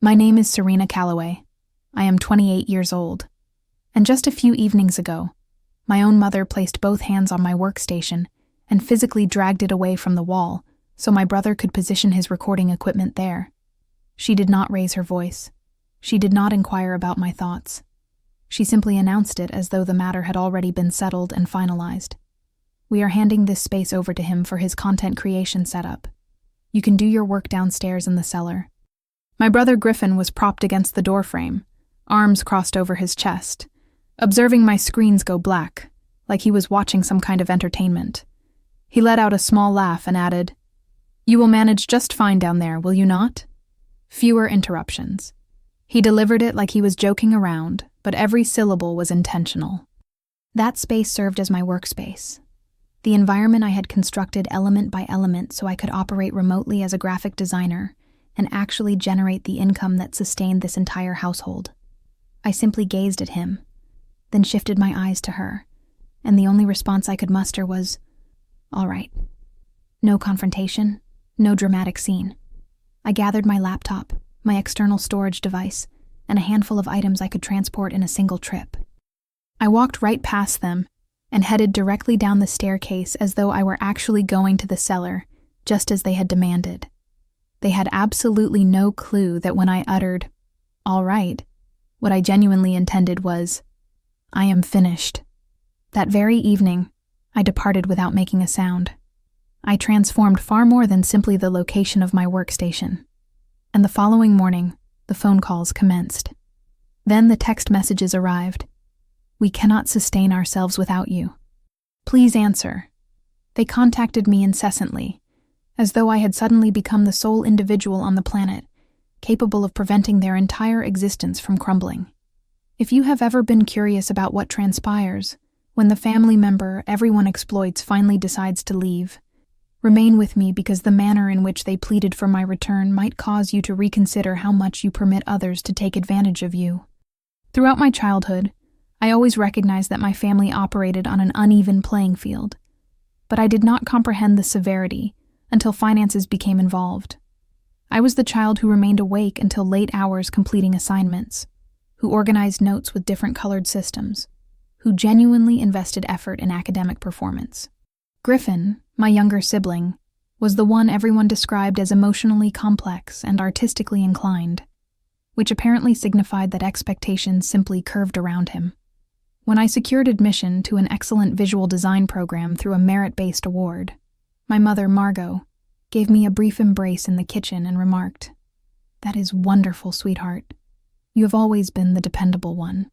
My name is Serena Calloway. I am 28 years old. And just a few evenings ago, my own mother placed both hands on my workstation and physically dragged it away from the wall so my brother could position his recording equipment there. She did not raise her voice. She did not inquire about my thoughts. She simply announced it as though the matter had already been settled and finalized. We are handing this space over to him for his content creation setup. You can do your work downstairs in the cellar. My brother Griffin was propped against the doorframe, arms crossed over his chest, observing my screens go black, like he was watching some kind of entertainment. He let out a small laugh and added, "You will manage just fine down there, will you not?" Fewer interruptions. He delivered it like he was joking around, but every syllable was intentional. That space served as my workspace. The environment I had constructed element by element so I could operate remotely as a graphic designer and actually generate the income that sustained this entire household. I simply gazed at him, then shifted my eyes to her, and the only response I could muster was, "All right." No confrontation, no dramatic scene. I gathered my laptop, my external storage device, and a handful of items I could transport in a single trip. I walked right past them and headed directly down the staircase as though I were actually going to the cellar, just as they had demanded. They had absolutely no clue that when I uttered, "All right," what I genuinely intended was, "I am finished." That very evening, I departed without making a sound. I transformed far more than simply the location of my workstation. And the following morning, the phone calls commenced. Then the text messages arrived. "We cannot sustain ourselves without you. Please answer." They contacted me incessantly, as though I had suddenly become the sole individual on the planet, capable of preventing their entire existence from crumbling. If you have ever been curious about what transpires when the family member everyone exploits finally decides to leave, remain with me because the manner in which they pleaded for my return might cause you to reconsider how much you permit others to take advantage of you. Throughout my childhood, I always recognized that my family operated on an uneven playing field, but I did not comprehend the severity until finances became involved. I was the child who remained awake until late hours completing assignments, who organized notes with different colored systems, who genuinely invested effort in academic performance. Griffin, my younger sibling, was the one everyone described as emotionally complex and artistically inclined, which apparently signified that expectations simply curved around him. When I secured admission to an excellent visual design program through a merit-based award, my mother, Margot, gave me a brief embrace in the kitchen and remarked, "That is wonderful, sweetheart. You have always been the dependable one."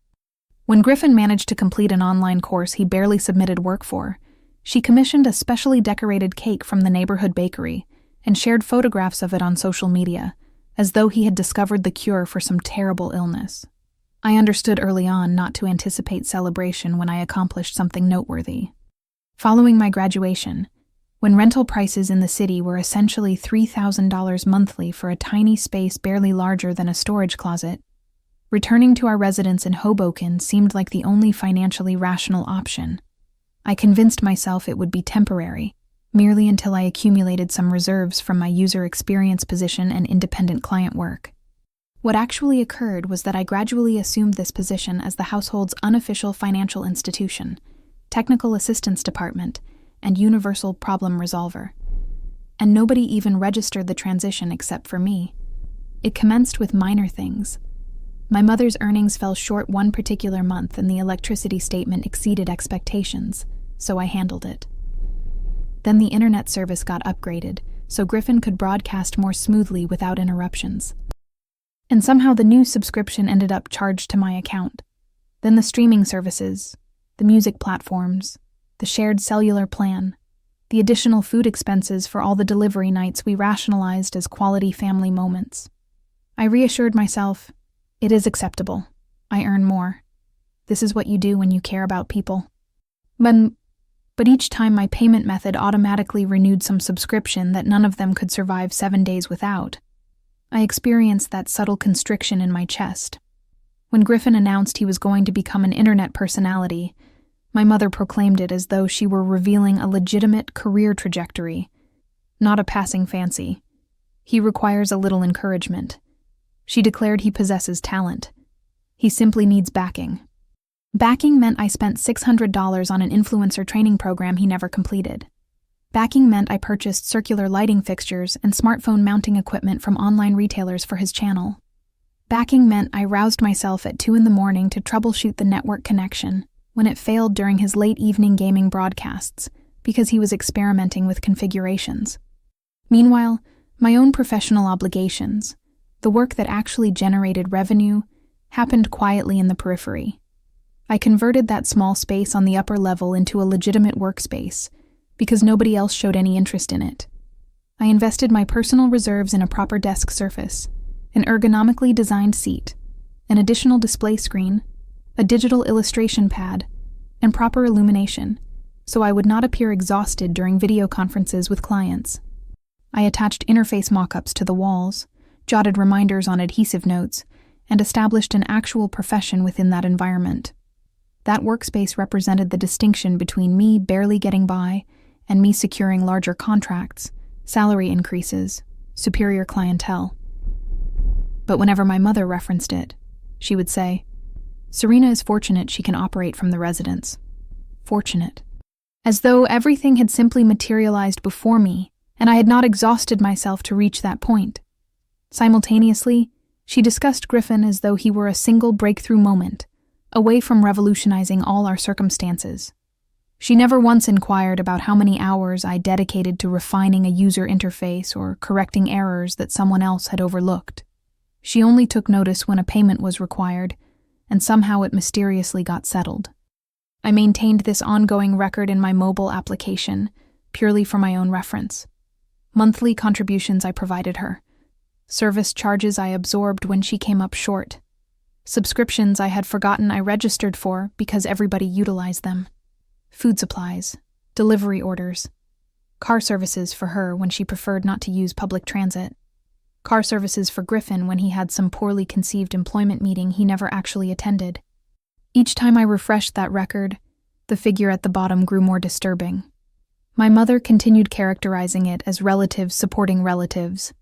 When Griffin managed to complete an online course he barely submitted work for, she commissioned a specially decorated cake from the neighborhood bakery and shared photographs of it on social media, as though he had discovered the cure for some terrible illness. I understood early on not to anticipate celebration when I accomplished something noteworthy. Following my graduation, when rental prices in the city were essentially $3,000 monthly for a tiny space barely larger than a storage closet, returning to our residence in Hoboken seemed like the only financially rational option. I convinced myself it would be temporary, merely until I accumulated some reserves from my user experience position and independent client work. What actually occurred was that I gradually assumed this position as the household's unofficial financial institution, technical assistance department, and universal problem resolver. And nobody even registered the transition except for me. It commenced with minor things. My mother's earnings fell short one particular month and the electricity statement exceeded expectations, so I handled it. Then the internet service got upgraded, so Griffin could broadcast more smoothly without interruptions. And somehow the new subscription ended up charged to my account. Then the streaming services, the music platforms, the shared cellular plan, the additional food expenses for all the delivery nights we rationalized as quality family moments. I reassured myself, it is acceptable. I earn more. This is what you do when you care about people. But each time my payment method automatically renewed some subscription that none of them could survive 7 days without, I experienced that subtle constriction in my chest. When Griffin announced he was going to become an internet personality, my mother proclaimed it as though she were revealing a legitimate career trajectory, not a passing fancy. He requires a little encouragement. She declared he possesses talent. He simply needs backing. Backing meant I spent $600 on an influencer training program he never completed. Backing meant I purchased circular lighting fixtures and smartphone mounting equipment from online retailers for his channel. Backing meant I roused myself at 2 a.m. to troubleshoot the network connection when it failed during his late evening gaming broadcasts because he was experimenting with configurations. Meanwhile, my own professional obligations, the work that actually generated revenue, happened quietly in the periphery. I converted that small space on the upper level into a legitimate workspace because nobody else showed any interest in it. I invested my personal reserves in a proper desk surface, an ergonomically designed seat, an additional display screen, a digital illustration pad, and proper illumination, so I would not appear exhausted during video conferences with clients. I attached interface mock-ups to the walls, jotted reminders on adhesive notes, and established an actual profession within that environment. That workspace represented the distinction between me barely getting by and me securing larger contracts, salary increases, superior clientele. But whenever my mother referenced it, she would say, "Serena is fortunate she can operate from the residence." Fortunate. As though everything had simply materialized before me, and I had not exhausted myself to reach that point. Simultaneously, she discussed Griffin as though he were a single breakthrough moment, away from revolutionizing all our circumstances. She never once inquired about how many hours I dedicated to refining a user interface or correcting errors that someone else had overlooked. She only took notice when a payment was required, and somehow it mysteriously got settled. I maintained this ongoing record in my mobile application, purely for my own reference. Monthly contributions I provided her. Service charges I absorbed when she came up short. Subscriptions I had forgotten I registered for because everybody utilized them. Food supplies, delivery orders, car services for her when she preferred not to use public transit, car services for Griffin when he had some poorly conceived employment meeting he never actually attended. Each time I refreshed that record, the figure at the bottom grew more disturbing. My mother continued characterizing it as relatives supporting relatives.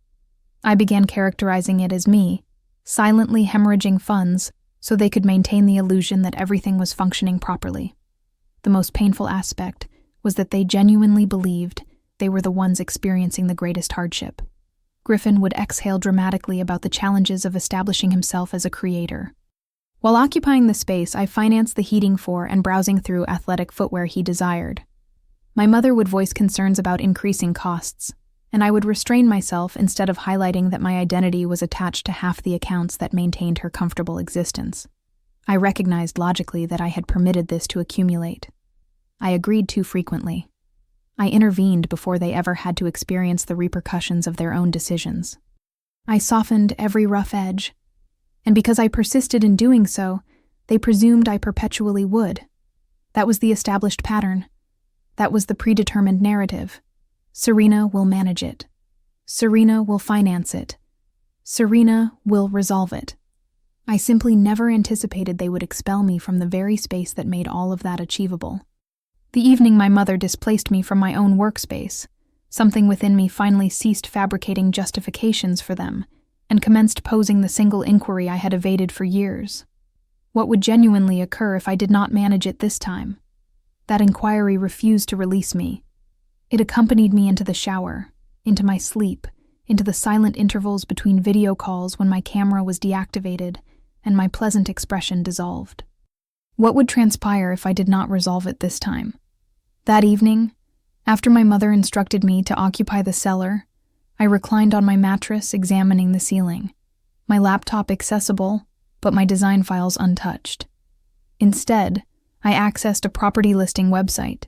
I began characterizing it as me, silently hemorrhaging funds so they could maintain the illusion that everything was functioning properly. The most painful aspect was that they genuinely believed they were the ones experiencing the greatest hardship. Griffin would exhale dramatically about the challenges of establishing himself as a creator. While occupying the space, I financed the heating for and browsing through athletic footwear he desired. My mother would voice concerns about increasing costs, and I would restrain myself instead of highlighting that my identity was attached to half the accounts that maintained her comfortable existence. I recognized logically that I had permitted this to accumulate. I agreed too frequently. I intervened before they ever had to experience the repercussions of their own decisions. I softened every rough edge, and because I persisted in doing so, they presumed I perpetually would. That was the established pattern. That was the predetermined narrative. Serena will manage it. Serena will finance it. Serena will resolve it. I simply never anticipated they would expel me from the very space that made all of that achievable. The evening my mother displaced me from my own workspace, something within me finally ceased fabricating justifications for them and commenced posing the single inquiry I had evaded for years. What would genuinely occur if I did not manage it this time? That inquiry refused to release me. It accompanied me into the shower, into my sleep, into the silent intervals between video calls when my camera was deactivated and my pleasant expression dissolved. What would transpire if I did not resolve it this time? That evening, after my mother instructed me to occupy the cellar, I reclined on my mattress examining the ceiling, my laptop accessible, but my design files untouched. Instead, I accessed a property listing website.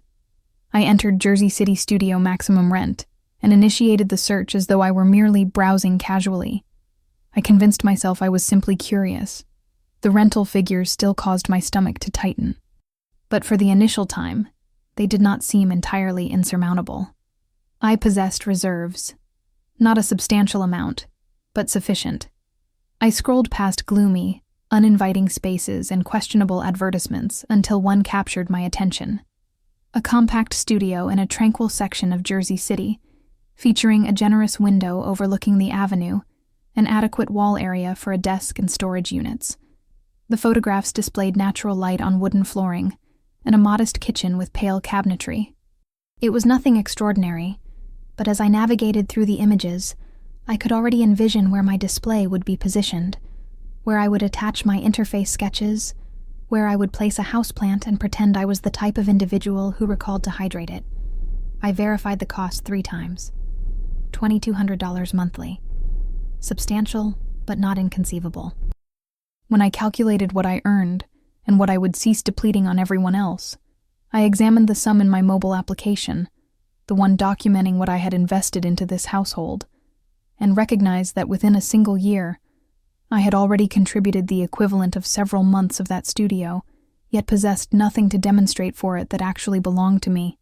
I entered Jersey City Studio maximum rent and initiated the search as though I were merely browsing casually. I convinced myself I was simply curious. The rental figures still caused my stomach to tighten. But for the initial time, they did not seem entirely insurmountable. I possessed reserves. Not a substantial amount, but sufficient. I scrolled past gloomy, uninviting spaces and questionable advertisements until one captured my attention. A compact studio in a tranquil section of Jersey City, featuring a generous window overlooking the avenue, an adequate wall area for a desk and storage units. The photographs displayed natural light on wooden flooring and a modest kitchen with pale cabinetry. It was nothing extraordinary, but as I navigated through the images, I could already envision where my display would be positioned, where I would attach my interface sketches, where I would place a houseplant and pretend I was the type of individual who recalled to hydrate it. I verified the cost 3 times. $2,200 monthly. Substantial, but not inconceivable. When I calculated what I earned and what I would cease depleting on everyone else, I examined the sum in my mobile application, the one documenting what I had invested into this household, and recognized that within a single year, I had already contributed the equivalent of several months of that studio, yet possessed nothing to demonstrate for it that actually belonged to me.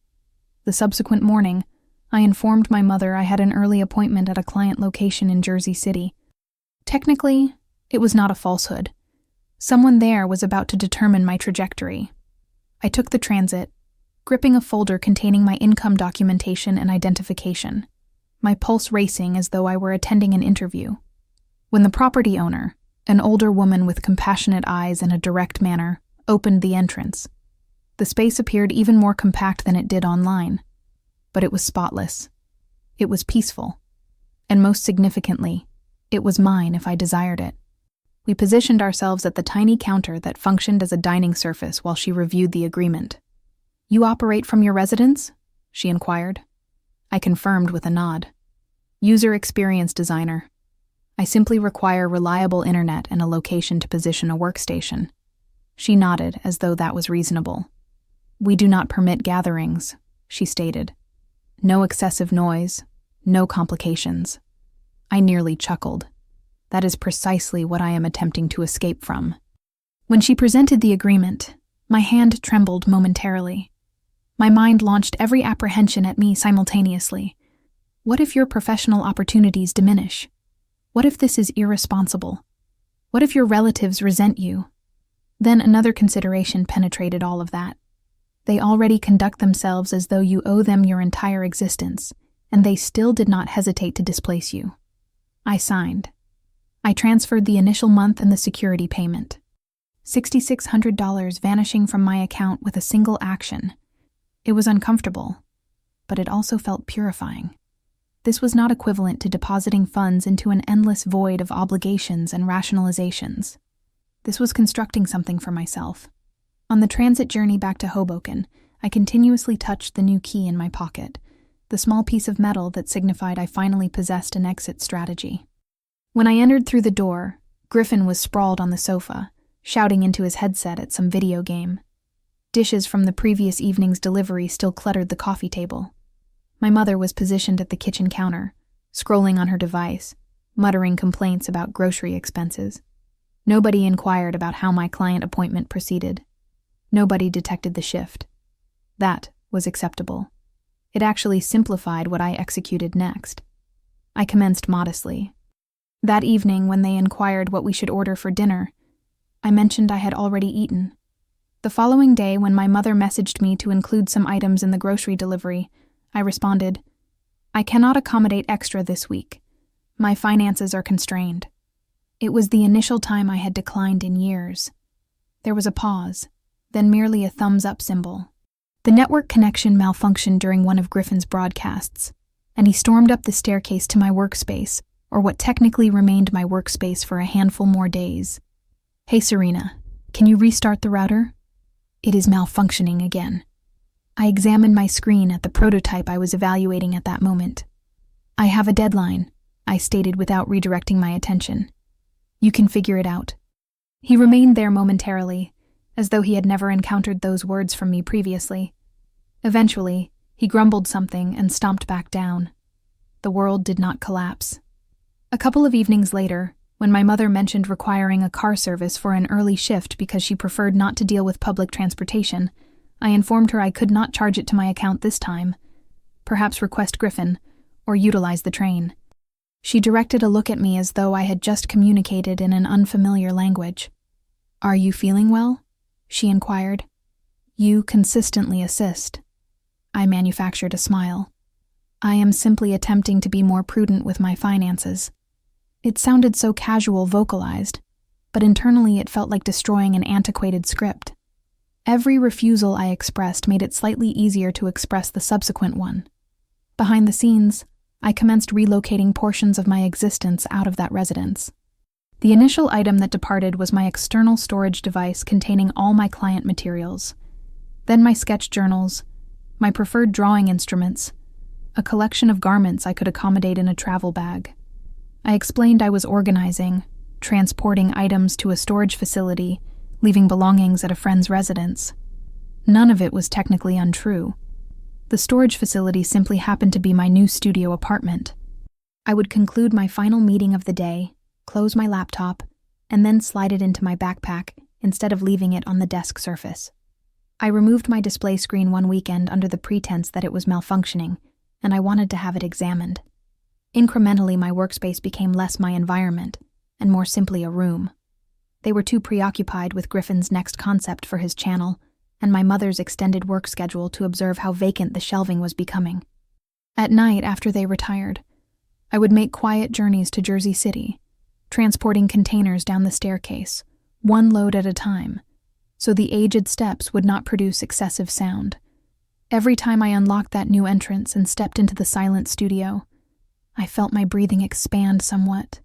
The subsequent morning, I informed my mother I had an early appointment at a client location in Jersey City. Technically, it was not a falsehood. Someone there was about to determine my trajectory. I took the transit, gripping a folder containing my income documentation and identification, my pulse racing as though I were attending an interview. When the property owner, an older woman with compassionate eyes and a direct manner, opened the entrance, the space appeared even more compact than it did online. But it was spotless. It was peaceful. And most significantly, it was mine if I desired it. We positioned ourselves at the tiny counter that functioned as a dining surface while she reviewed the agreement. "You operate from your residence?" she inquired. I confirmed with a nod. "User experience designer. I simply require reliable internet and a location to position a workstation." She nodded as though that was reasonable. "We do not permit gatherings," she stated. "No excessive noise, no complications." I nearly chuckled. That is precisely what I am attempting to escape from. When she presented the agreement, my hand trembled momentarily. My mind launched every apprehension at me simultaneously. What if your professional opportunities diminish? What if this is irresponsible? What if your relatives resent you? Then another consideration penetrated all of that. They already conduct themselves as though you owe them your entire existence, and they still did not hesitate to displace you. I signed. I transferred the initial month and the security payment. $6,600 vanishing from my account with a single action. It was uncomfortable, but it also felt purifying. This was not equivalent to depositing funds into an endless void of obligations and rationalizations. This was constructing something for myself. On the transit journey back to Hoboken, I continuously touched the new key in my pocket, the small piece of metal that signified I finally possessed an exit strategy. When I entered through the door, Griffin was sprawled on the sofa, shouting into his headset at some video game. Dishes from the previous evening's delivery still cluttered the coffee table. My mother was positioned at the kitchen counter, scrolling on her device, muttering complaints about grocery expenses. Nobody inquired about how my client appointment proceeded. Nobody detected the shift. That was acceptable. It actually simplified what I executed next. I commenced modestly. That evening, when they inquired what we should order for dinner, I mentioned I had already eaten. The following day, when my mother messaged me to include some items in the grocery delivery, I responded, "I cannot accommodate extra this week. My finances are constrained." It was the initial time I had declined in years. There was a pause, then merely a thumbs-up symbol. The network connection malfunctioned during one of Griffin's broadcasts, and he stormed up the staircase to my workspace, or what technically remained my workspace for a handful more days. "Hey Serena, can you restart the router? It is malfunctioning again." I examined my screen at the prototype I was evaluating at that moment. "I have a deadline," I stated without redirecting my attention. "You can figure it out." He remained there momentarily, as though he had never encountered those words from me previously. Eventually, he grumbled something and stomped back down. The world did not collapse. A couple of evenings later, when my mother mentioned requiring a car service for an early shift because she preferred not to deal with public transportation, I informed her I could not charge it to my account this time. Perhaps request Griffin, or utilize the train. She directed a look at me as though I had just communicated in an unfamiliar language. "Are you feeling well?" she inquired. "You consistently assist." I manufactured a smile. "I am simply attempting to be more prudent with my finances." It sounded so casual vocalized, but internally it felt like destroying an antiquated script. Every refusal I expressed made it slightly easier to express the subsequent one. Behind the scenes, I commenced relocating portions of my existence out of that residence. The initial item that departed was my external storage device containing all my client materials, then my sketch journals, my preferred drawing instruments, a collection of garments I could accommodate in a travel bag. I explained I was organizing, transporting items to a storage facility, leaving belongings at a friend's residence. None of it was technically untrue. The storage facility simply happened to be my new studio apartment. I would conclude my final meeting of the day, close my laptop, and then slide it into my backpack instead of leaving it on the desk surface. I removed my display screen one weekend under the pretense that it was malfunctioning, and I wanted to have it examined. Incrementally, my workspace became less my environment and more simply a room. They were too preoccupied with Griffin's next concept for his channel and my mother's extended work schedule to observe how vacant the shelving was becoming. At night, after they retired, I would make quiet journeys to Jersey City, transporting containers down the staircase, one load at a time, so the aged steps would not produce excessive sound. Every time I unlocked that new entrance and stepped into the silent studio, I felt my breathing expand somewhat.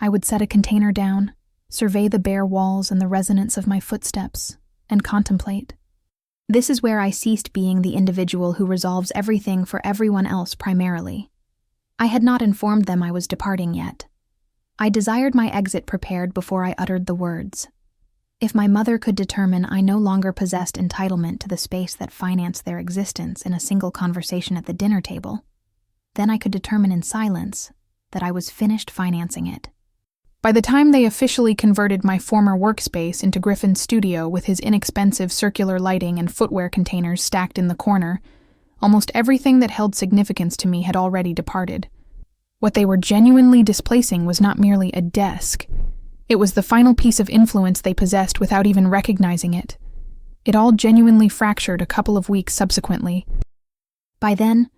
I would set a container down, survey the bare walls and the resonance of my footsteps, and contemplate. This is where I ceased being the individual who resolves everything for everyone else primarily. I had not informed them I was departing yet. I desired my exit prepared before I uttered the words. If my mother could determine I no longer possessed entitlement to the space that financed their existence in a single conversation at the dinner table, then I could determine in silence that I was finished financing it. By the time they officially converted my former workspace into Griffin's studio with his inexpensive circular lighting and footwear containers stacked in the corner, almost everything that held significance to me had already departed. What they were genuinely displacing was not merely a desk. It was the final piece of influence they possessed without even recognizing it. It all genuinely fractured a couple of weeks subsequently. By then,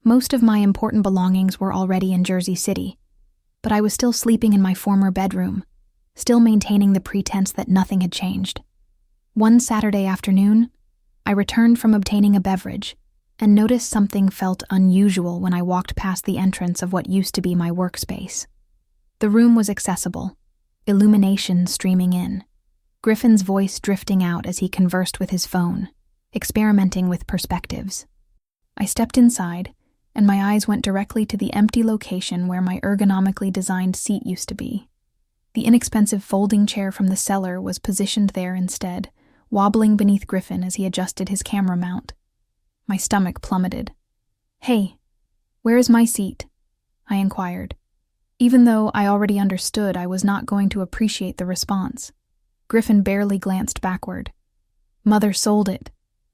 most of my important belongings were already in Jersey City, but I was still sleeping in my former bedroom, still maintaining the pretense that nothing had changed. One Saturday afternoon, I returned from obtaining a beverage and noticed something felt unusual when I walked past the entrance of what used to be my workspace. The room was accessible, illumination streaming in, Griffin's voice drifting out as he conversed with his phone, experimenting with perspectives. I stepped inside, and my eyes went directly to the empty location where my ergonomically designed seat used to be. The inexpensive folding chair from the cellar was positioned there instead, wobbling beneath Griffin as he adjusted his camera mount. My stomach plummeted. "Hey, where is my seat?" I inquired, even though I already understood I was not going to appreciate the response. Griffin barely glanced backward. "Mother sold it,"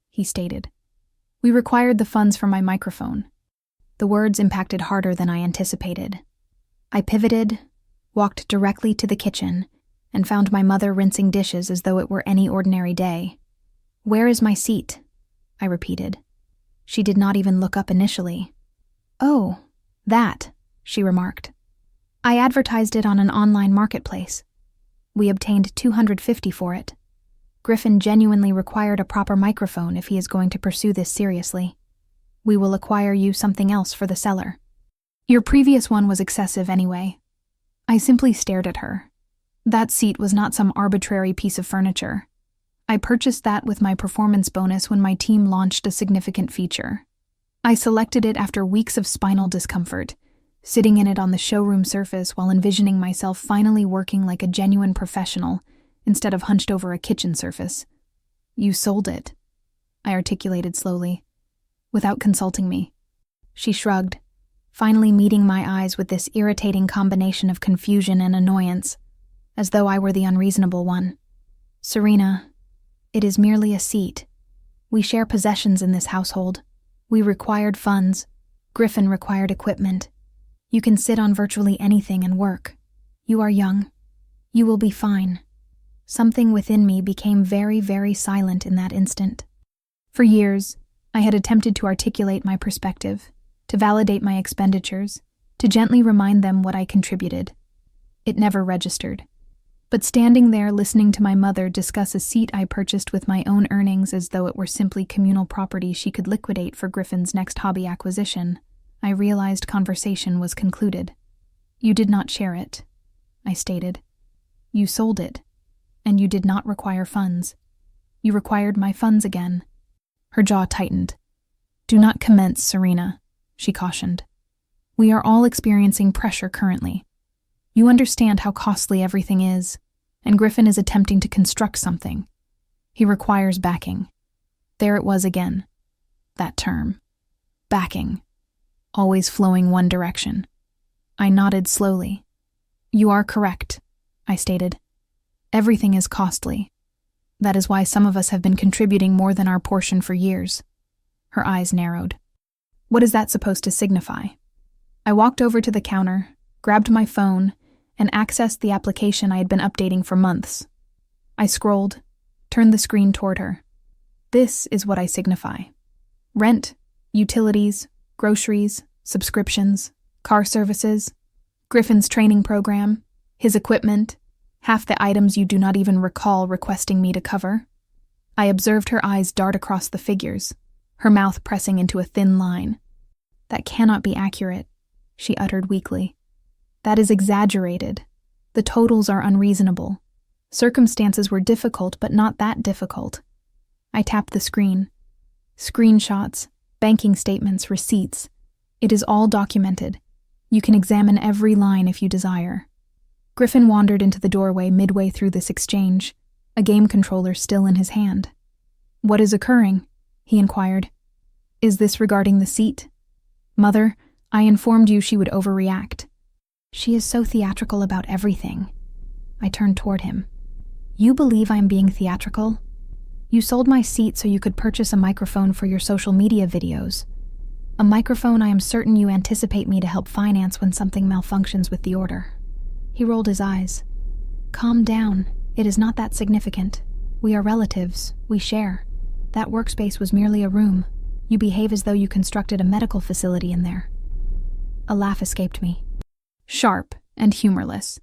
he stated. "We required the funds for my microphone." The words impacted harder than I anticipated. I pivoted, walked directly to the kitchen, and found my mother rinsing dishes as though it were any ordinary day. "Where is my seat?" I repeated. She did not even look up initially. "Oh, that," she remarked. "I advertised it on an online marketplace. We obtained $250 for it. Griffin genuinely required a proper microphone if he is going to pursue this seriously. We will acquire you something else for the cellar. Your previous one was excessive anyway." I simply stared at her. That seat was not some arbitrary piece of furniture. I purchased that with my performance bonus when my team launched a significant feature. I selected it after weeks of spinal discomfort, sitting in it on the showroom surface while envisioning myself finally working like a genuine professional instead of hunched over a kitchen surface. "You sold it," I articulated slowly, without consulting me. She shrugged, finally meeting my eyes with this irritating combination of confusion and annoyance, as though I were the unreasonable one. "Serena, it is merely a seat. We share possessions in this household. We required funds. Griffin required equipment. You can sit on virtually anything and work. You are young. You will be fine." Something within me became very, very silent in that instant. For years, I had attempted to articulate my perspective, to validate my expenditures, to gently remind them what I contributed. It never registered. But standing there listening to my mother discuss a seat I purchased with my own earnings as though it were simply communal property she could liquidate for Griffin's next hobby acquisition, I realized conversation was concluded. You did not share it, I stated. You sold it, and you did not require funds. You required my funds again. Her jaw tightened. Do not commence, Serena, she cautioned. We are all experiencing pressure currently. You understand how costly everything is, and Griffin is attempting to construct something. He requires backing. There it was again. That term. Backing. Always flowing one direction. I nodded slowly. You are correct, I stated. Everything is costly. That is why some of us have been contributing more than our portion for years. Her eyes narrowed. What is that supposed to signify? I walked over to the counter, grabbed my phone, and accessed the application I had been updating for months. I scrolled, turned the screen toward her. This is what I signify. Rent, utilities, groceries, subscriptions, car services, Griffin's training program, his equipment, half the items you do not even recall requesting me to cover. I observed her eyes dart across the figures, her mouth pressing into a thin line. That cannot be accurate, she uttered weakly. That is exaggerated. The totals are unreasonable. Circumstances were difficult, but not that difficult. I tapped the screen. Screenshots, banking statements, receipts. It is all documented. You can examine every line if you desire. Griffin wandered into the doorway midway through this exchange, a game controller still in his hand. What is occurring? He inquired. Is this regarding the seat? Mother, I informed you she would overreact. She is so theatrical about everything. I turned toward him. You believe I'm being theatrical? You sold my seat so you could purchase a microphone for your social media videos. A microphone I am certain you anticipate me to help finance when something malfunctions with the order. He rolled his eyes. Calm down. It is not that significant. We are relatives. We share. That workspace was merely a room. You behave as though you constructed a medical facility in there. A laugh escaped me. Sharp and humorless.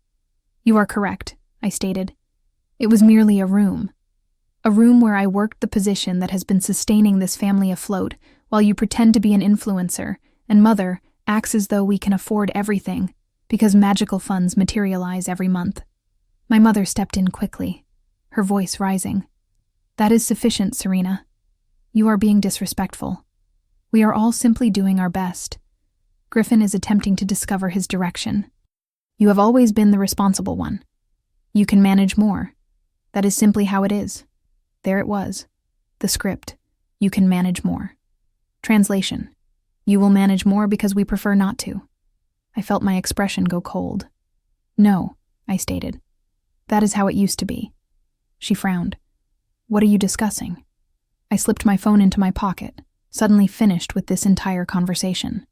You are correct, I stated. It was merely a room. A room where I worked the position that has been sustaining this family afloat while you pretend to be an influencer, and Mother acts as though we can afford everything because magical funds materialize every month. My mother stepped in quickly, her voice rising. That is sufficient, Serena. You are being disrespectful. We are all simply doing our best. Griffin is attempting to discover his direction. You have always been the responsible one. You can manage more. That is simply how it is. There it was. The script. You can manage more. Translation. You will manage more because we prefer not to. I felt my expression go cold. No, I stated. That is how it used to be. She frowned. What are you discussing? I slipped my phone into my pocket, suddenly finished with this entire conversation.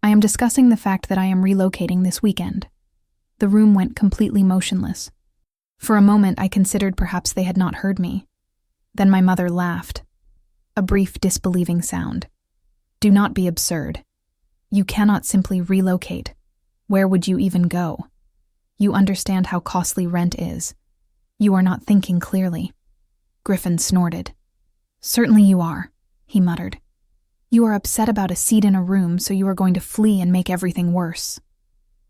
I am discussing the fact that I am relocating this weekend. The room went completely motionless. For a moment I considered perhaps they had not heard me. Then my mother laughed. A brief disbelieving sound. Do not be absurd. You cannot simply relocate. Where would you even go? You understand how costly rent is. You are not thinking clearly. Griffin snorted. Certainly you are, he muttered. You are upset about a seat in a room, so you are going to flee and make everything worse.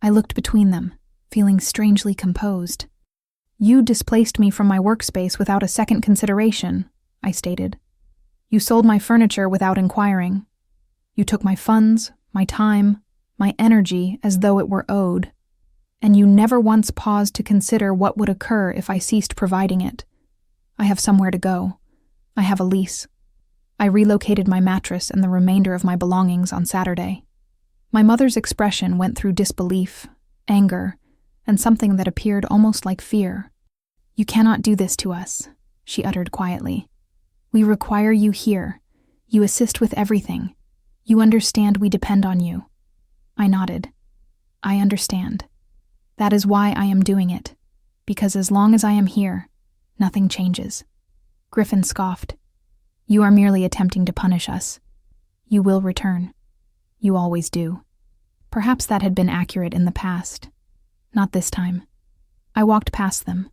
I looked between them, feeling strangely composed. You displaced me from my workspace without a second consideration, I stated. You sold my furniture without inquiring. You took my funds, my time, my energy as though it were owed. And you never once paused to consider what would occur if I ceased providing it. I have somewhere to go. I have a lease. I relocated my mattress and the remainder of my belongings on Saturday. My mother's expression went through disbelief, anger, and something that appeared almost like fear. You cannot do this to us, she uttered quietly. We require you here. You assist with everything. You understand we depend on you. I nodded. I understand. That is why I am doing it, because as long as I am here, nothing changes. Griffin scoffed. You are merely attempting to punish us. You will return. You always do. Perhaps that had been accurate in the past. Not this time. I walked past them,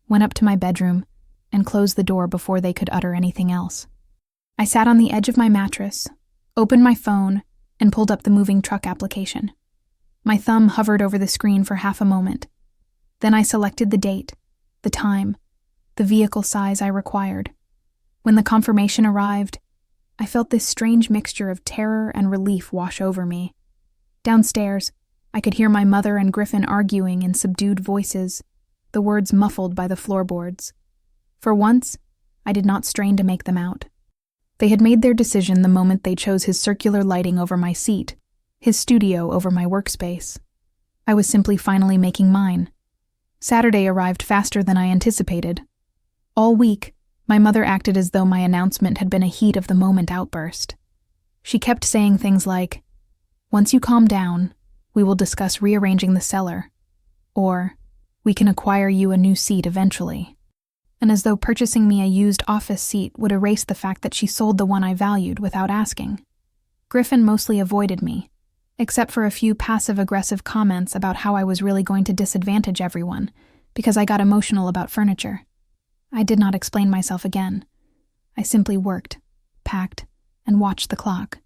went up to my bedroom, and closed the door before they could utter anything else. I sat on the edge of my mattress, opened my phone, and pulled up the moving truck application. My thumb hovered over the screen for half a moment. Then I selected the date, the time, the vehicle size I required. When the confirmation arrived, I felt this strange mixture of terror and relief wash over me. Downstairs, I could hear my mother and Griffin arguing in subdued voices, the words muffled by the floorboards. For once, I did not strain to make them out. They had made their decision the moment they chose his circular lighting over my seat, his studio over my workspace. I was simply finally making mine. Saturday arrived faster than I anticipated. All week, my mother acted as though my announcement had been a heat-of-the-moment outburst. She kept saying things like, "Once you calm down, we will discuss rearranging the cellar," or, "We can acquire you a new seat eventually," and as though purchasing me a used office seat would erase the fact that she sold the one I valued without asking. Griffin mostly avoided me, except for a few passive-aggressive comments about how I was really going to disadvantage everyone because I got emotional about furniture. I did not explain myself again. I simply worked, packed, and watched the clock.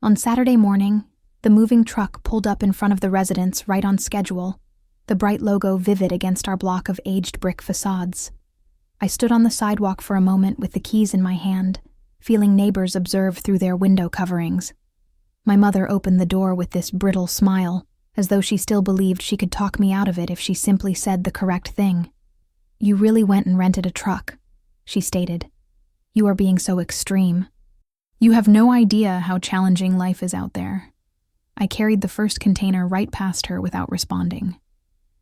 On Saturday morning, the moving truck pulled up in front of the residence right on schedule, the bright logo vivid against our block of aged brick facades. I stood on the sidewalk for a moment with the keys in my hand, feeling neighbors observe through their window coverings. My mother opened the door with this brittle smile, as though she still believed she could talk me out of it if she simply said the correct thing. "You really went and rented a truck," she stated. "You are being so extreme. You have no idea how challenging life is out there." I carried the first container right past her without responding.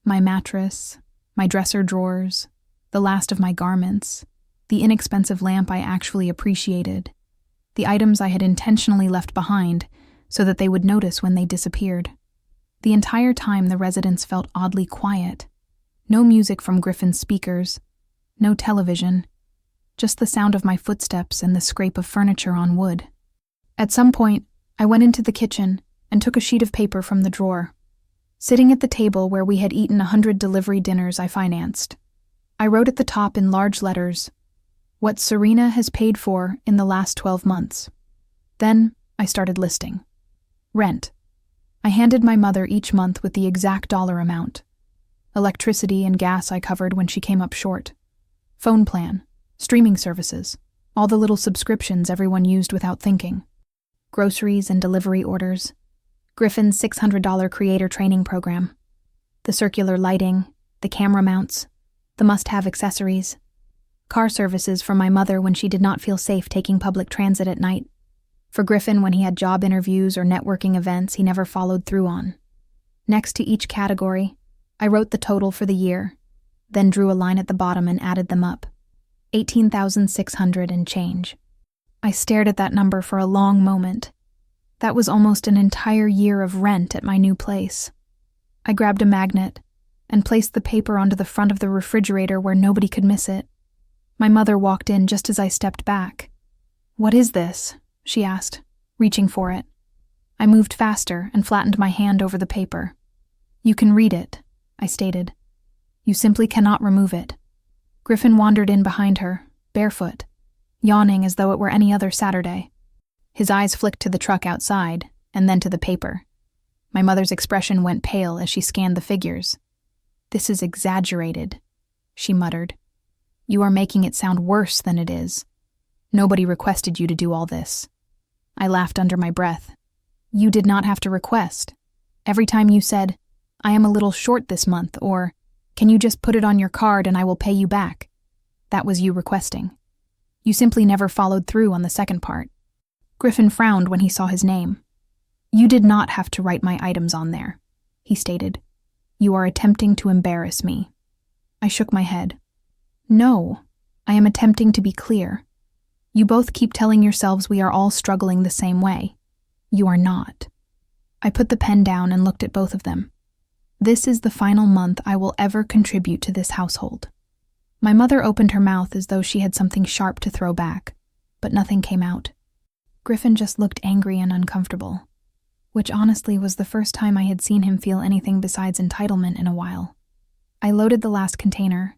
My mattress, my dresser drawers, the last of my garments, the inexpensive lamp I actually appreciated, the items I had intentionally left behind so that they would notice when they disappeared. The entire time the residence felt oddly quiet. No music from Griffin's speakers, no television, just the sound of my footsteps and the scrape of furniture on wood. At some point, I went into the kitchen and took a sheet of paper from the drawer. Sitting at the table where we had eaten 100 delivery dinners I financed, I wrote at the top in large letters, "What Serena has paid for in the last 12 months. Then I started listing. Rent. I handed my mother each month with the exact dollar amount. Electricity and gas I covered when she came up short. Phone plan, streaming services, all the little subscriptions everyone used without thinking. Groceries and delivery orders. Griffin's $600 creator training program. The circular lighting, the camera mounts, the must-have accessories. Car services for my mother when she did not feel safe taking public transit at night. For Griffin when he had job interviews or networking events he never followed through on. Next to each category, I wrote the total for the year, then drew a line at the bottom and added them up. 18,600 and change. I stared at that number for a long moment. That was almost an entire year of rent at my new place. I grabbed a magnet and placed the paper onto the front of the refrigerator where nobody could miss it. My mother walked in just as I stepped back. "What is this?" she asked, reaching for it. I moved faster and flattened my hand over the paper. "You can read it," I stated. "You simply cannot remove it." Griffin wandered in behind her, barefoot, yawning as though it were any other Saturday. His eyes flicked to the truck outside, and then to the paper. My mother's expression went pale as she scanned the figures. "This is exaggerated," she muttered. "You are making it sound worse than it is. Nobody requested you to do all this." I laughed under my breath. "You did not have to request. Every time you said, 'I am a little short this month,' or, 'Can you just put it on your card and I will pay you back?' that was you requesting. You simply never followed through on the second part." Griffin frowned when he saw his name. "You did not have to write my items on there," he stated. "You are attempting to embarrass me." I shook my head. "No, I am attempting to be clear. You both keep telling yourselves we are all struggling the same way. You are not." I put the pen down and looked at both of them. "This is the final month I will ever contribute to this household." My mother opened her mouth as though she had something sharp to throw back, but nothing came out. Griffin just looked angry and uncomfortable, which honestly was the first time I had seen him feel anything besides entitlement in a while. I loaded the last container,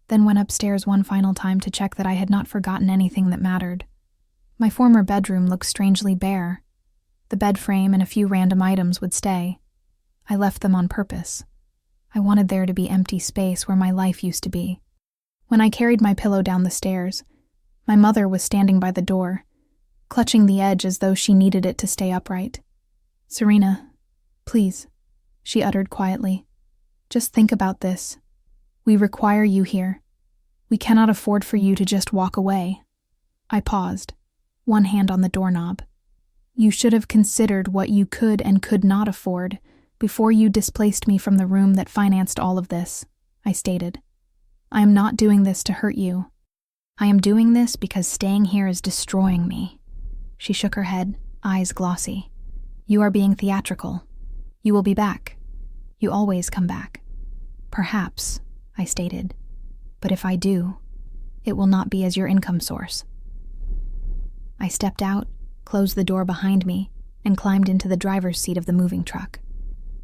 then went upstairs one final time to check that I had not forgotten anything that mattered. My former bedroom looked strangely bare. The bed frame and a few random items would stay. I left them on purpose. I wanted there to be empty space where my life used to be. When I carried my pillow down the stairs, my mother was standing by the door, clutching the edge as though she needed it to stay upright. "Serena, please," she uttered quietly. "Just think about this. We require you here. We cannot afford for you to just walk away." I paused, one hand on the doorknob. "You should have considered what you could and could not afford before you displaced me from the room that financed all of this," I stated. "I am not doing this to hurt you. I am doing this because staying here is destroying me." She shook her head, eyes glossy. "You are being theatrical. You will be back. You always come back." "Perhaps," I stated. "But if I do, it will not be as your income source." I stepped out, closed the door behind me, and climbed into the driver's seat of the moving truck.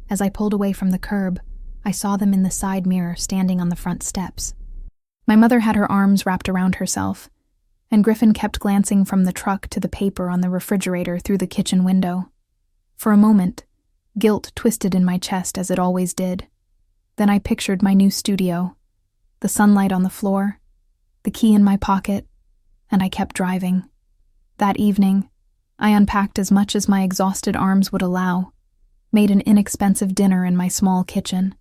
As I pulled away from the curb, I saw them in the side mirror standing on the front steps. My mother had her arms wrapped around herself, and Griffin kept glancing from the truck to the paper on the refrigerator through the kitchen window. For a moment, guilt twisted in my chest as it always did. Then I pictured my new studio, the sunlight on the floor, the key in my pocket, and I kept driving. That evening, I unpacked as much as my exhausted arms would allow, made an inexpensive dinner in my small kitchen,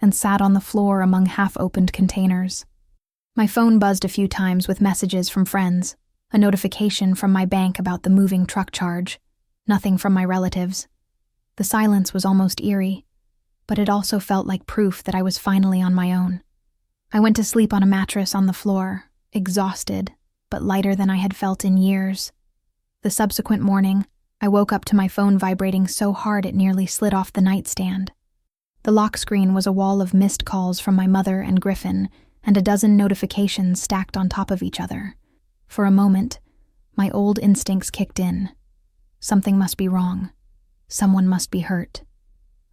and sat on the floor among half-opened containers. My phone buzzed a few times with messages from friends, a notification from my bank about the moving truck charge, nothing from my relatives. The silence was almost eerie, but it also felt like proof that I was finally on my own. I went to sleep on a mattress on the floor, exhausted, but lighter than I had felt in years. The subsequent morning, I woke up to my phone vibrating so hard it nearly slid off the nightstand. The lock screen was a wall of missed calls from my mother and Griffin, and a dozen notifications stacked on top of each other. For a moment, my old instincts kicked in. Something must be wrong. Someone must be hurt.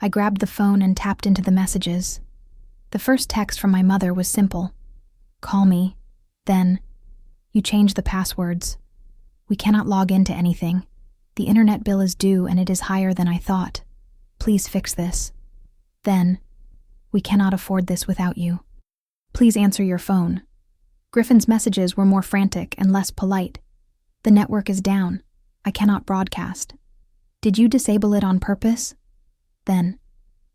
I grabbed the phone and tapped into the messages. The first text from my mother was simple. "Call me. Then, you changed the passwords. We cannot log into anything. The internet bill is due and it is higher than I thought. Please fix this. Then, we cannot afford this without you. Please answer your phone." Griffin's messages were more frantic and less polite. "The network is down. I cannot broadcast. Did you disable it on purpose?" Then,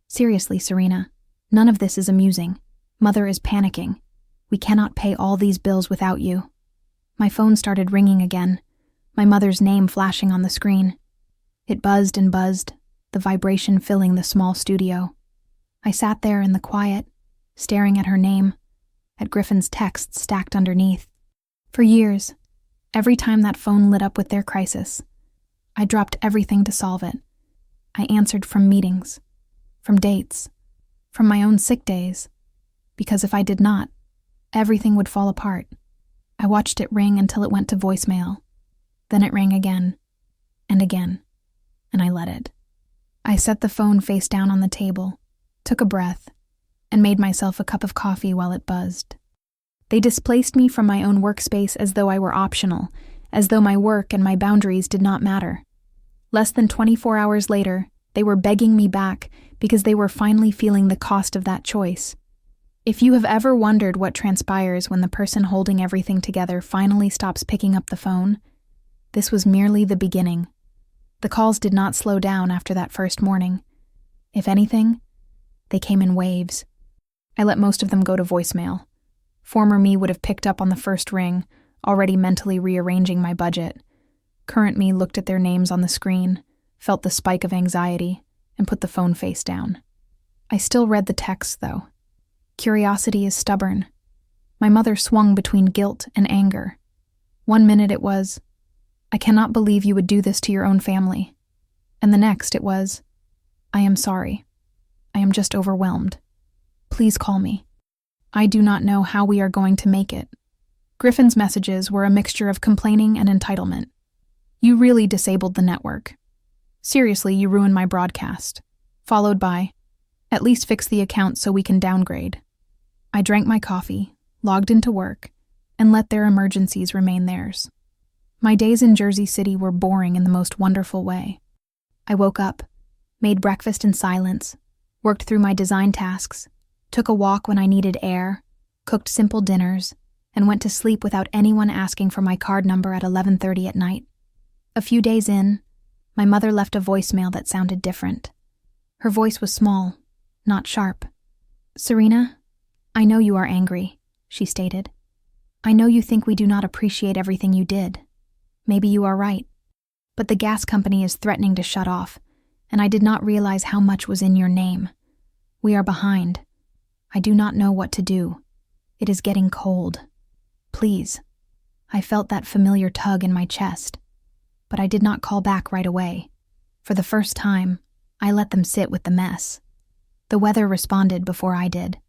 "Seriously, Serena, none of this is amusing. Mother is panicking. We cannot pay all these bills without you." My phone started ringing again, my mother's name flashing on the screen. It buzzed and buzzed, the vibration filling the small studio. I sat there in the quiet, staring at her name, at Griffin's texts stacked underneath. For years, every time that phone lit up with their crisis, I dropped everything to solve it. I answered from meetings, from dates, from my own sick days, because if I did not, everything would fall apart. I watched it ring until it went to voicemail. Then it rang again, and I let it. I set the phone face down on the table, took a breath, and made myself a cup of coffee while it buzzed. They displaced me from my own workspace as though I were optional, as though my work and my boundaries did not matter. Less than 24 hours later, they were begging me back because they were finally feeling the cost of that choice. If you have ever wondered what transpires when the person holding everything together finally stops picking up the phone, this was merely the beginning. The calls did not slow down after that first morning. If anything, they came in waves. I let most of them go to voicemail. Former me would have picked up on the first ring, already mentally rearranging my budget. Current me looked at their names on the screen, felt the spike of anxiety, and put the phone face down. I still read the texts, though. Curiosity is stubborn. My mother swung between guilt and anger. One minute it was, "I cannot believe you would do this to your own family." And the next it was, "I am sorry. I am just overwhelmed. Please call me. I do not know how we are going to make it." Griffin's messages were a mixture of complaining and entitlement. "You really disabled the network. Seriously, you ruined my broadcast." Followed by, "At least fix the account so we can downgrade." I drank my coffee, logged into work, and let their emergencies remain theirs. My days in Jersey City were boring in the most wonderful way. I woke up, made breakfast in silence, worked through my design tasks, took a walk when I needed air, cooked simple dinners, and went to sleep without anyone asking for my card number at 11:30 at night. A few days in, my mother left a voicemail that sounded different. Her voice was small, not sharp. "Serena, I know you are angry," she stated. "I know you think we do not appreciate everything you did. Maybe you are right. But the gas company is threatening to shut off, and I did not realize how much was in your name. We are behind. I do not know what to do. It is getting cold. Please." I felt that familiar tug in my chest, but I did not call back right away. For the first time, I let them sit with the mess. The weather responded before I did.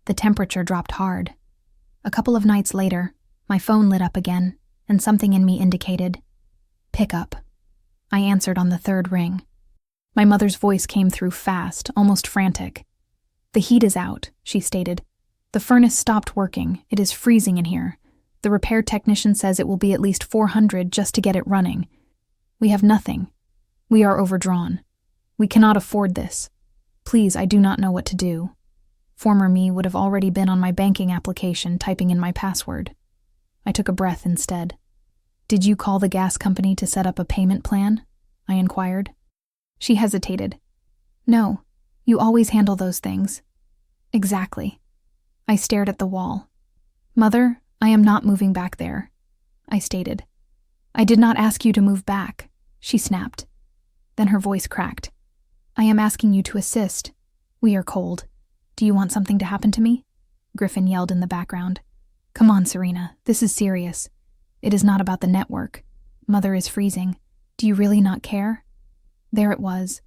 The temperature dropped hard. A couple of nights later, my phone lit up again, and something in me indicated, "Pick up." I answered on the third ring. My mother's voice came through fast, almost frantic. "The heat is out," she stated. "The furnace stopped working. It is freezing in here. The repair technician says it will be at least $400 just to get it running. We have nothing. We are overdrawn. We cannot afford this. Please, I do not know what to do." Former me would have already been on my banking application typing in my password. I took a breath instead. "Did you call the gas company to set up a payment plan?" I inquired. She hesitated. "No, you always handle those things." "Exactly." I stared at the wall. "Mother, I am not moving back there," I stated. "I did not ask you to move back," she snapped. Then her voice cracked. "I am asking you to assist. We are cold. Do you want something to happen to me?" Griffin yelled in the background. "Come on, Serena, this is serious. It is not about the network. Mother is freezing. Do you really not care?" There it was.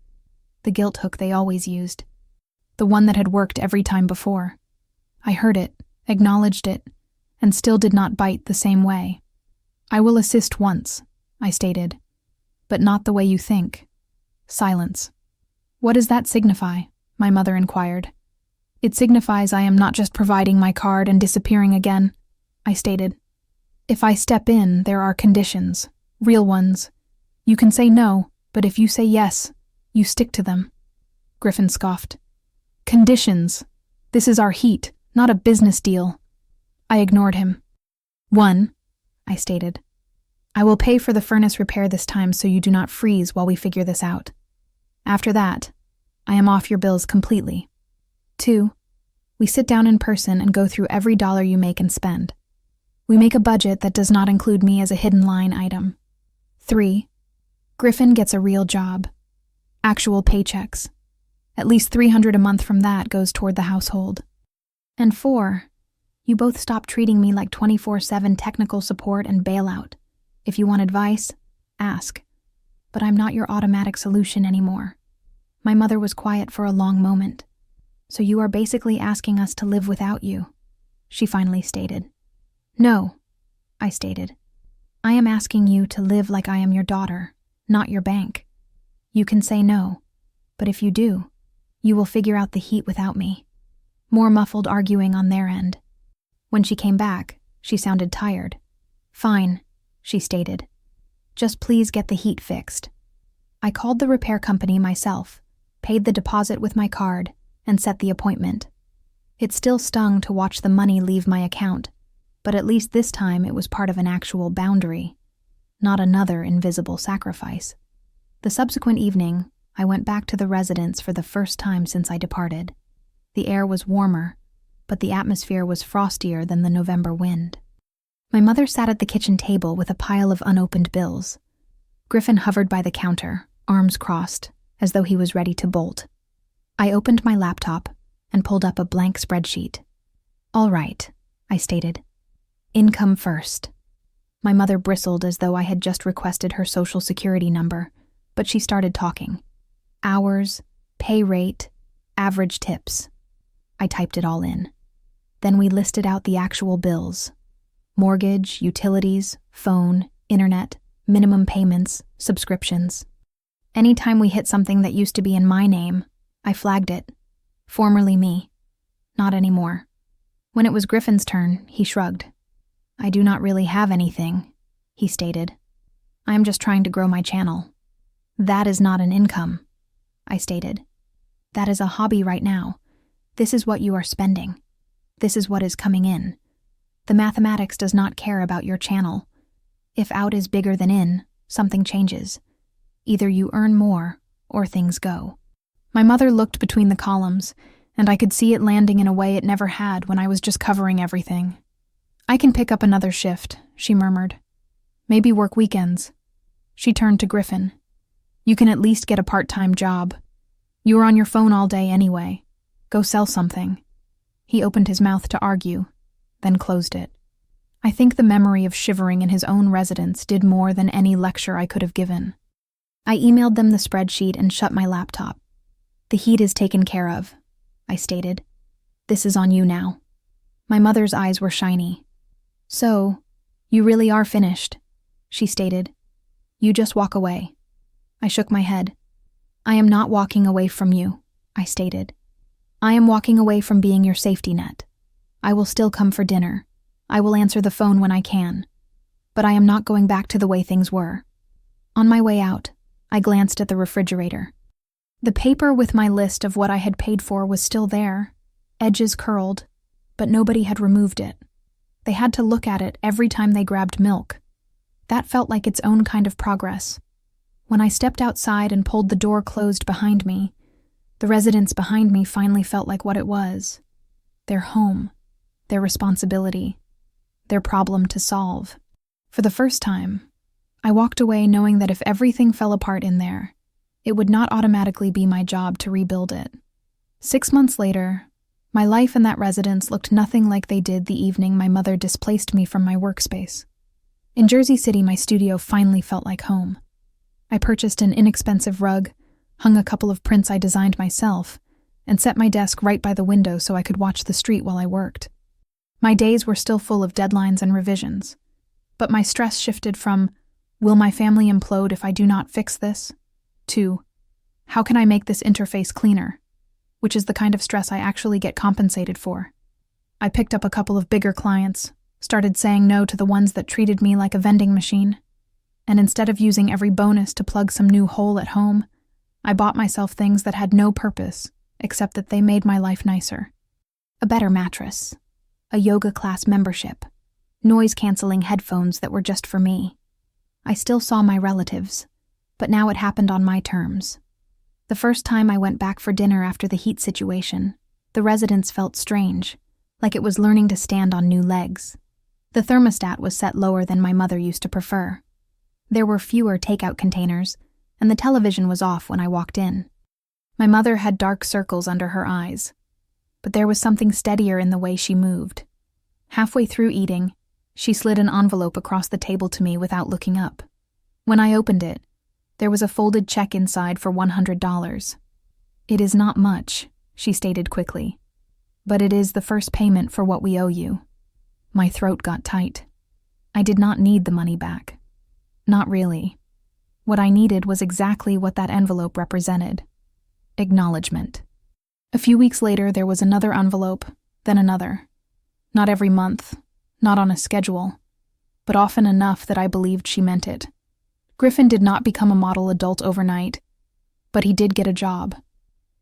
The guilt hook they always used. The one that had worked every time before. I heard it, acknowledged it, and still did not bite the same way. "I will assist once," I stated, "but not the way you think." Silence. "What does that signify?" my mother inquired. "It signifies I am not just providing my card and disappearing again," I stated. "If I step in, there are conditions, real ones. You can say no, but if you say yes, you stick to them." Griffin scoffed. "Conditions. This is our heat, not a business deal." I ignored him. "1, I stated. "I will pay for the furnace repair this time so you do not freeze while we figure this out. After that, I am off your bills completely. 2, we sit down in person and go through every dollar you make and spend. We make a budget that does not include me as a hidden line item. 3, Griffin gets a real job. Actual paychecks. At least $300 a month from that goes toward the household. And 4, you both stop treating me like 24/7 technical support and bailout. If you want advice, ask. But I'm not your automatic solution anymore." My mother was quiet for a long moment. "So you are basically asking us to live without you," she finally stated. "No," I stated. "I am asking you to live like I am your daughter, not your bank. You can say no, but if you do, you will figure out the heat without me." More muffled arguing on their end. When she came back, she sounded tired. "Fine," she stated. "Just please get the heat fixed." I called the repair company myself, paid the deposit with my card, and set the appointment. It still stung to watch the money leave my account, but at least this time it was part of an actual boundary, not another invisible sacrifice. The subsequent evening, I went back to the residence for the first time since I departed. The air was warmer, but the atmosphere was frostier than the November wind. My mother sat at the kitchen table with a pile of unopened bills. Griffin hovered by the counter, arms crossed, as though he was ready to bolt. I opened my laptop and pulled up a blank spreadsheet. "All right," I stated. "Income first." My mother bristled as though I had just requested her social security number, but she started talking. Hours, pay rate, average tips. I typed it all in. Then we listed out the actual bills. Mortgage, utilities, phone, internet, minimum payments, subscriptions. Anytime we hit something that used to be in my name, I flagged it. Formerly me. Not anymore. When it was Griffin's turn, he shrugged. "I do not really have anything," he stated. "I am just trying to grow my channel." "That is not an income," I stated. "That is a hobby right now. This is what you are spending. This is what is coming in. The mathematics does not care about your channel. If out is bigger than in, something changes. Either you earn more, or things go." My mother looked between the columns, and I could see it landing in a way it never had when I was just covering everything. "I can pick up another shift," she murmured. "Maybe work weekends." She turned to Griffin. "You can at least get a part-time job. You are on your phone all day anyway. Go sell something." He opened his mouth to argue, then closed it. I think the memory of shivering in his own residence did more than any lecture I could have given. I emailed them the spreadsheet and shut my laptop. "The heat is taken care of," I stated. "This is on you now." My mother's eyes were shiny. "So, you really are finished," she stated. "You just walk away." I shook my head. "I am not walking away from you," I stated. "I am walking away from being your safety net. I will still come for dinner. I will answer the phone when I can. But I am not going back to the way things were." On my way out, I glanced at the refrigerator. The paper with my list of what I had paid for was still there, edges curled, but nobody had removed it. They had to look at it every time they grabbed milk. That felt like its own kind of progress. When I stepped outside and pulled the door closed behind me, the residence behind me finally felt like what it was. Their home, their responsibility, their problem to solve. For the first time, I walked away knowing that if everything fell apart in there, it would not automatically be my job to rebuild it. 6 months later, my life in that residence looked nothing like they did the evening my mother displaced me from my workspace. In Jersey City, my studio finally felt like home. I purchased an inexpensive rug, hung a couple of prints I designed myself, and set my desk right by the window so I could watch the street while I worked. My days were still full of deadlines and revisions, but my stress shifted from, "Will my family implode if I do not fix this?" to, "How can I make this interface cleaner?" which is the kind of stress I actually get compensated for. I picked up a couple of bigger clients, started saying no to the ones that treated me like a vending machine, and instead of using every bonus to plug some new hole at home, I bought myself things that had no purpose except that they made my life nicer. A better mattress, a yoga class membership, noise-canceling headphones that were just for me. I still saw my relatives, but now it happened on my terms. The first time I went back for dinner after the heat situation, the residence felt strange, like it was learning to stand on new legs. The thermostat was set lower than my mother used to prefer. There were fewer takeout containers, and the television was off when I walked in. My mother had dark circles under her eyes, but there was something steadier in the way she moved. Halfway through eating, she slid an envelope across the table to me without looking up. When I opened it, there was a folded check inside for $100. "It is not much," she stated quickly, "but it is the first payment for what we owe you." My throat got tight. I did not need the money back. Not really. What I needed was exactly what that envelope represented: acknowledgement. A few weeks later, there was another envelope, then another. Not every month, not on a schedule, but often enough that I believed she meant it. Griffin did not become a model adult overnight, but he did get a job.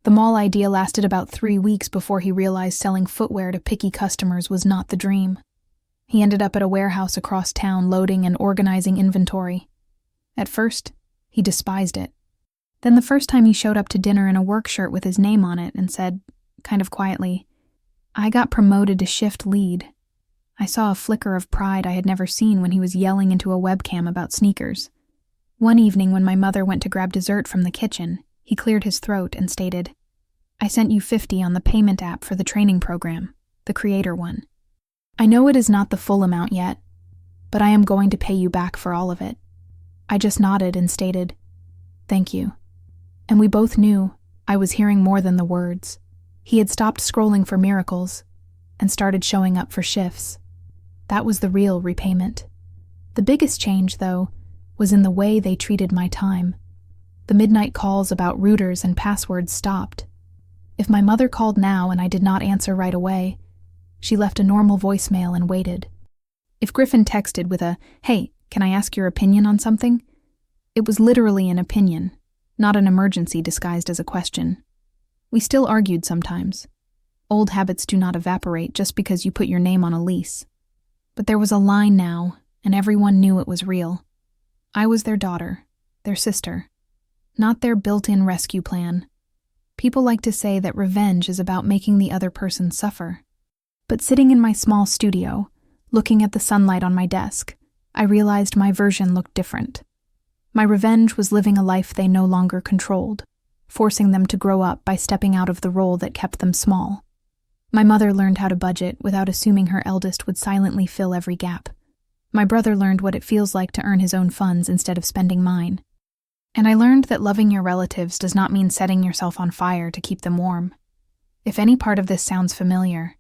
The mall idea lasted about 3 weeks before he realized selling footwear to picky customers was not the dream. He ended up at a warehouse across town loading and organizing inventory. At first, he despised it. Then the first time he showed up to dinner in a work shirt with his name on it and said, kind of quietly, "I got promoted to shift lead." I saw a flicker of pride I had never seen when he was yelling into a webcam about sneakers. One evening when my mother went to grab dessert from the kitchen, he cleared his throat and stated, "I sent you $50 on the payment app for the training program, the creator one. I know it is not the full amount yet, but I am going to pay you back for all of it." I just nodded and stated, "Thank you." And we both knew I was hearing more than the words. He had stopped scrolling for miracles and started showing up for shifts. That was the real repayment. The biggest change, though, was in the way they treated my time. The midnight calls about routers and passwords stopped. If my mother called now and I did not answer right away, She left a normal voicemail and waited. If Griffin texted with a, "Hey, can I ask your opinion on something?" it was literally an opinion, not an emergency disguised as a question. We still argued sometimes. Old habits do not evaporate just because you put your name on a lease. But there was a line now, and everyone knew it was real. I was their daughter, their sister, not their built-in rescue plan. People like to say that revenge is about making the other person suffer. But sitting in my small studio, looking at the sunlight on my desk, I realized my version looked different. My revenge was living a life they no longer controlled, forcing them to grow up by stepping out of the role that kept them small. My mother learned how to budget without assuming her eldest would silently fill every gap. My brother learned what it feels like to earn his own funds instead of spending mine. And I learned that loving your relatives does not mean setting yourself on fire to keep them warm. If any part of this sounds familiar,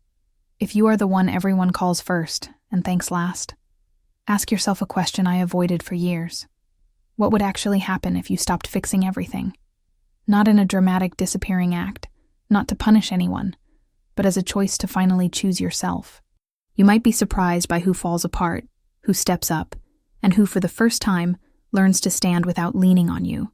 if you are the one everyone calls first and thanks last, ask yourself a question I avoided for years. What would actually happen if you stopped fixing everything? Not in a dramatic disappearing act, not to punish anyone, but as a choice to finally choose yourself. You might be surprised by who falls apart, who steps up, and who for the first time learns to stand without leaning on you.